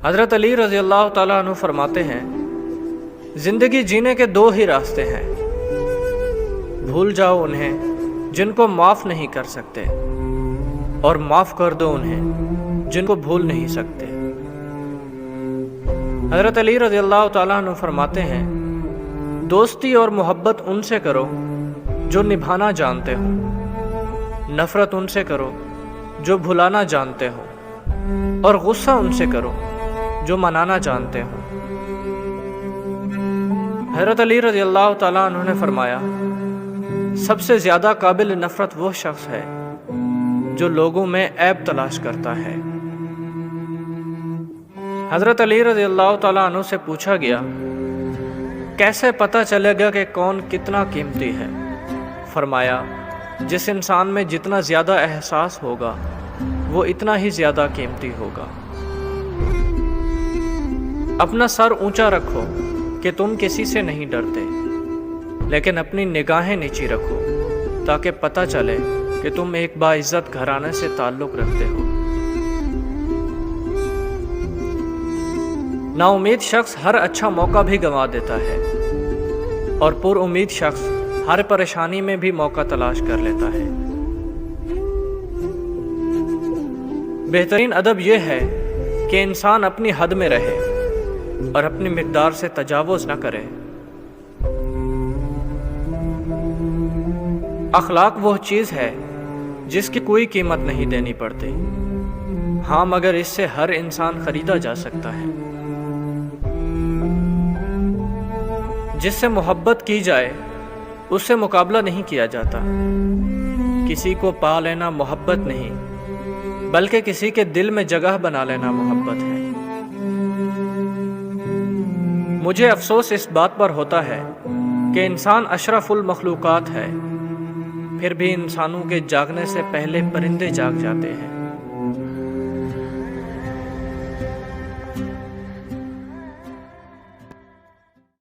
حضرت علی رضی اللہ تعالیٰ عنہ فرماتے ہیں، زندگی جینے کے دو ہی راستے ہیں، بھول جاؤ انہیں جن کو معاف نہیں کر سکتے، اور معاف کر دو انہیں جن کو بھول نہیں سکتے۔ حضرت علی رضی اللہ تعالیٰ عنہ فرماتے ہیں، دوستی اور محبت ان سے کرو جو نبھانا جانتے ہو، نفرت ان سے کرو جو بھلانا جانتے ہو، اور غصہ ان سے کرو جو منانا جانتے ہو۔ حضرت علی رضی اللہ تعالیٰ عنہ نے فرمایا، سب سے زیادہ قابل نفرت وہ شخص ہے جو لوگوں میں عیب تلاش کرتا ہے۔ حضرت علی رضی اللہ تعالیٰ عنہ سے پوچھا گیا، کیسے پتہ چلے گا کہ کون کتنا قیمتی ہے؟ فرمایا، جس انسان میں جتنا زیادہ احساس ہوگا وہ اتنا ہی زیادہ قیمتی ہوگا۔ اپنا سر اونچا رکھو کہ تم کسی سے نہیں ڈرتے، لیکن اپنی نگاہیں نیچی رکھو تاکہ پتہ چلے کہ تم ایک باعزت گھرانے سے تعلق رکھتے ہو۔ نا امید شخص ہر اچھا موقع بھی گنوا دیتا ہے، اور پر امید شخص ہر پریشانی میں بھی موقع تلاش کر لیتا ہے۔ بہترین ادب یہ ہے کہ انسان اپنی حد میں رہے اور اپنی مقدار سے تجاوز نہ کرے۔ اخلاق وہ چیز ہے جس کی کوئی قیمت نہیں دینی پڑتی، ہاں مگر اس سے ہر انسان خریدا جا سکتا ہے۔ جس سے محبت کی جائے اس سے مقابلہ نہیں کیا جاتا۔ کسی کو پا لینا محبت نہیں بلکہ کسی کے دل میں جگہ بنا لینا محبت ہے۔ مجھے افسوس اس بات پر ہوتا ہے کہ انسان اشرف المخلوقات ہے، پھر بھی انسانوں کے جاگنے سے پہلے پرندے جاگ جاتے ہیں۔